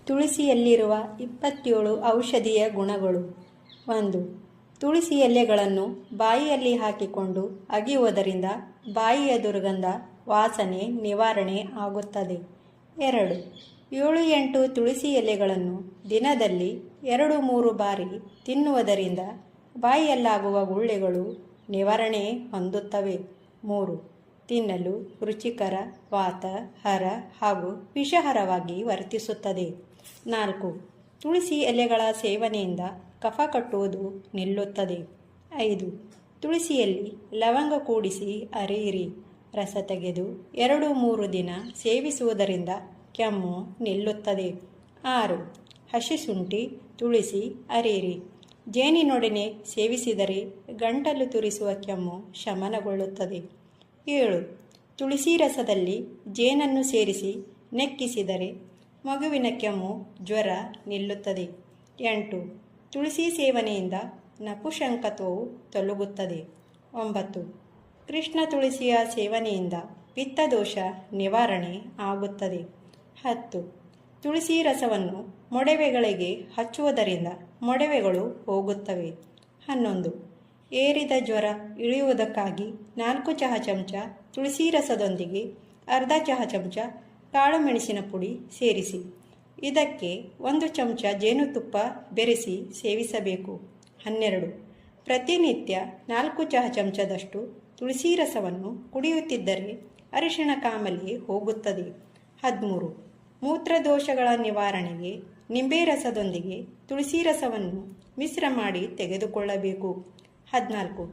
ತುಳಸಿಯಲ್ಲಿರುವ 27 ಔಷಧೀಯ ಗುಣಗಳು. 1. ತುಳಸಿ ಎಲೆಗಳನ್ನು ಬಾಯಿಯಲ್ಲಿ ಹಾಕಿಕೊಂಡು ಅಗಿಯುವುದರಿಂದ ಬಾಯಿಯ ದುರ್ಗಂಧ ವಾಸನೆ ನಿವಾರಣೆ ಆಗುತ್ತದೆ. 2. 7-8 ತುಳಸಿ ಎಲೆಗಳನ್ನು ದಿನದಲ್ಲಿ 2-3 ಬಾರಿ ತಿನ್ನುವುದರಿಂದ ಬಾಯಿಯಲ್ಲಾಗುವ ಗುಳ್ಳೆಗಳು ನಿವಾರಣೆ ಹೊಂದುತ್ತವೆ. 3. ತಿನ್ನಲು ರುಚಿಕರ, ವಾತ, ಹರ ಹಾಗೂ ವಿಷಹರವಾಗಿ ವರ್ತಿಸುತ್ತದೆ. 4. ತುಳಸಿ ಎಲೆಗಳ ಸೇವನೆಯಿಂದ ಕಫ ಕಟ್ಟುವುದು ನಿಲ್ಲುತ್ತದೆ. 5. ತುಳಸಿಯಲ್ಲಿ ಲವಂಗ ಕೂಡಿಸಿ ಅರೆಯಿರಿ. ರಸ ತೆಗೆದು 2-3 ದಿನ ಸೇವಿಸುವುದರಿಂದ ಕೆಮ್ಮು ನಿಲ್ಲುತ್ತದೆ. 6. ಹಸಿ ಶುಂಠಿ, ತುಳಸಿ ಅರೆಯಿರಿ. ಜೇನಿನೊಡನೆ ಸೇವಿಸಿದರೆ ಗಂಟಲು ತುರಿಸುವ ಕೆಮ್ಮು ಶಮನಗೊಳ್ಳುತ್ತದೆ. 7. ತುಳಸಿ ರಸದಲ್ಲಿ ಜೇನನ್ನು ಸೇರಿಸಿ ನೆಕ್ಕಿಸಿದರೆ ಮಗುವಿನ ಕೆಮ್ಮು, ಜ್ವರ ನಿಲ್ಲುತ್ತದೆ. 8. ತುಳಸಿ ಸೇವನೆಯಿಂದ ನಪುಂಸಕತ್ವವು ತೊಲಗುತ್ತದೆ. 9. ಕೃಷ್ಣ ತುಳಸಿಯ ಸೇವನೆಯಿಂದ ಪಿತ್ತದೋಷ ನಿವಾರಣೆ ಆಗುತ್ತದೆ. 10. ತುಳಸಿ ರಸವನ್ನು ಮೊಡವೆಗಳಿಗೆ ಹಚ್ಚುವುದರಿಂದ ಮೊಡವೆಗಳು ಹೋಗುತ್ತವೆ. 11. ಏರಿದ ಜ್ವರ ಇಳಿಯುವುದಕ್ಕಾಗಿ 4 ಚಹಾ ಚಮಚ ತುಳಸಿ ರಸದೊಂದಿಗೆ ಅರ್ಧ ಚಹಾ ಚಮಚ ಕಾಳುಮೆಣಸಿನ ಪುಡಿ ಸೇರಿಸಿ ಇದಕ್ಕೆ 1 ಚಮಚ ಜೇನುತುಪ್ಪ ಬೆರೆಸಿ ಸೇವಿಸಬೇಕು. 12. ಪ್ರತಿನಿತ್ಯ 4 ಚಹಾ ಚಮಚದಷ್ಟು ತುಳಸಿ ರಸವನ್ನು ಕುಡಿಯುತ್ತಿದ್ದರೆ ಅರಿಶಿಣ ಕಾಮಲೆ ಹೋಗುತ್ತದೆ. 13. ಮೂತ್ರದೋಷಗಳ ನಿವಾರಣೆಗೆ ನಿಂಬೆ ರಸದೊಂದಿಗೆ ತುಳಸಿ ರಸವನ್ನು ಮಿಶ್ರ ಮಾಡಿ ತೆಗೆದುಕೊಳ್ಳಬೇಕು. 14.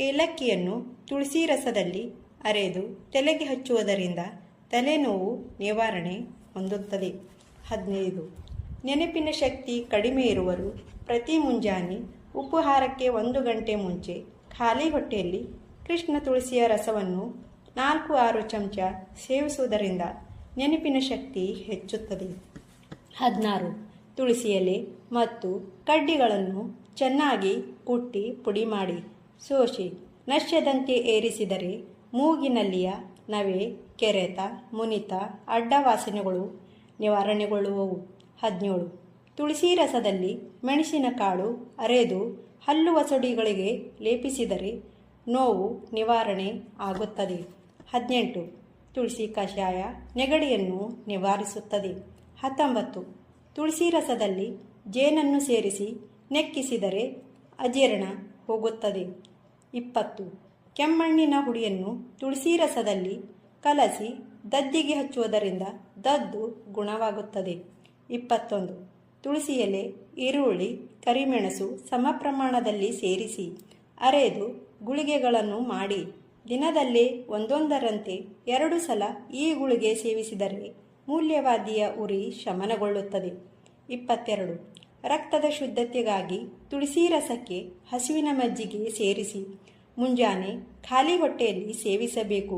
ಏಲಕ್ಕಿಯನ್ನು ತುಳಸಿ ರಸದಲ್ಲಿ ಅರೆದು ತಲೆಗೆ ಹಚ್ಚುವುದರಿಂದ ತಲೆನೋವು ನಿವಾರಣೆ ಹೊಂದುತ್ತದೆ. 15. ನೆನಪಿನ ಶಕ್ತಿ ಕಡಿಮೆ ಇರುವರು ಪ್ರತಿ ಮುಂಜಾನೆ ಉಪಹಾರಕ್ಕೆ 1 ಗಂಟೆ ಮುಂಚೆ ಖಾಲಿ ಹೊಟ್ಟೆಯಲ್ಲಿ ಕೃಷ್ಣ ತುಳಸಿಯ ರಸವನ್ನು 4-6 ಚಮಚ ಸೇವಿಸುವುದರಿಂದ ನೆನಪಿನ ಶಕ್ತಿ ಹೆಚ್ಚುತ್ತದೆ. 16. ತುಳಸಿ ಎಲೆ ಮತ್ತು ಕಡ್ಡಿಗಳನ್ನು ಚೆನ್ನಾಗಿ ಕುಟ್ಟಿ ಪುಡಿ ಮಾಡಿ ಸೋಸಿ ನಶ್ಯದಂತೆ ಏರಿಸಿದರೆ ಮೂಗಿನಲ್ಲಿಯ ನವೆ, ಕೆರೆತ, ಮುನಿತ, ಅಡ್ಡವಾಸನೆಗಳು ನಿವಾರಣೆಗೊಳ್ಳುವವು. 17. ತುಳಸಿ ರಸದಲ್ಲಿ ಮೆಣಸಿನಕಾಳು ಅರೆದು ಹಲ್ಲು ವಸಡಿಗಳಿಗೆ ಲೇಪಿಸಿದರೆ ನೋವು ನಿವಾರಣೆ ಆಗುತ್ತದೆ. 18. ತುಳಸಿ ಕಷಾಯ ನೆಗಡಿಯನ್ನು ನಿವಾರಿಸುತ್ತದೆ. 19. ತುಳಸಿ ರಸದಲ್ಲಿ ಜೇನನ್ನು ಸೇರಿಸಿ ನೆಕ್ಕಿಸಿದರೆ ಅಜೀರ್ಣ ಹೋಗುತ್ತದೆ. 20. ಕೆಮ್ಮಣ್ಣಿನ ಹುಡಿಯನ್ನು ತುಳಸಿ ರಸದಲ್ಲಿ ಕಲಸಿ ದದ್ದಿಗೆ ಹಚ್ಚುವುದರಿಂದ ದದ್ದು ಗುಣವಾಗುತ್ತದೆ. 21. ತುಳಸಿ ಎಲೆ, ಈರುಳ್ಳಿ, ಕರಿಮೆಣಸು ಸಮ ಪ್ರಮಾಣದಲ್ಲಿ ಸೇರಿಸಿ ಅರೆದು ಗುಳಿಗೆಗಳನ್ನು ಮಾಡಿ ದಿನದಲ್ಲೇ ಒಂದೊಂದರಂತೆ 2 ಸಲ ಈ ಗುಳಿಗೆ ಸೇವಿಸಿದರೆ ಮೂಲ್ಯವಾದಿಯ ಉರಿ ಶಮನಗೊಳ್ಳುತ್ತದೆ. 22. ರಕ್ತದ ಶುದ್ಧತೆಗಾಗಿ ತುಳಸಿ ರಸಕ್ಕೆ ಹಸುವಿನ ಮಜ್ಜಿಗೆ ಸೇರಿಸಿ ಮುಂಜಾನೆ ಖಾಲಿ ಹೊಟ್ಟೆಯಲ್ಲಿ ಸೇವಿಸಬೇಕು.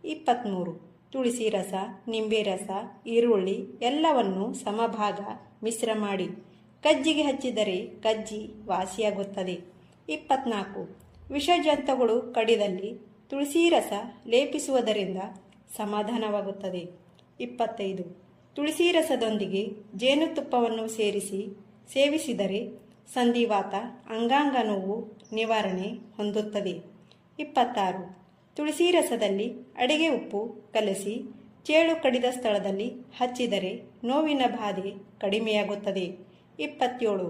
23. ತುಳಸಿ ರಸ, ನಿಂಬೆ ರಸ, ಈರುಳ್ಳಿ ಎಲ್ಲವನ್ನು ಸಮಭಾಗ ಮಿಶ್ರ ಮಾಡಿ ಕಜ್ಜಿಗೆ ಹಚ್ಚಿದರೆ ಕಜ್ಜಿ ವಾಸಿಯಾಗುತ್ತದೆ. 24. ವಿಷಜಂತುಗಳು ಕಡಿದಲ್ಲಿ ತುಳಸಿ ರಸ ಲೇಪಿಸುವುದರಿಂದ ಸಮಾಧಾನವಾಗುತ್ತದೆ. 25. ತುಳಸಿ ರಸದೊಂದಿಗೆ ಜೇನುತುಪ್ಪವನ್ನು ಸೇರಿಸಿ ಸೇವಿಸಿದರೆ ಸಂಧಿವಾತ, ಅಂಗಾಂಗ ನೋವು ನಿವಾರಣೆ ಹೊಂದುತ್ತದೆ. 26. ತುಳಸಿ ರಸದಲ್ಲಿ ಅಡಿಗೆ ಉಪ್ಪು ಕಲಸಿ ಚೇಳು ಕಡಿದ ಸ್ಥಳದಲ್ಲಿ ಹಚ್ಚಿದರೆ ನೋವಿನ ಬಾಧೆ ಕಡಿಮೆಯಾಗುತ್ತದೆ. 27.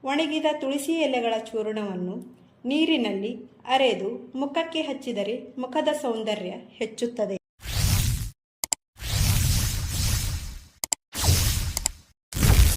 ಒಣಗಿದ ತುಳಸಿ ಎಲೆಗಳ ಚೂರ್ಣವನ್ನು ನೀರಿನಲ್ಲಿ ಅರೆದು ಮುಖಕ್ಕೆ ಹಚ್ಚಿದರೆ ಮುಖದ ಸೌಂದರ್ಯ ಹೆಚ್ಚುತ್ತದೆ.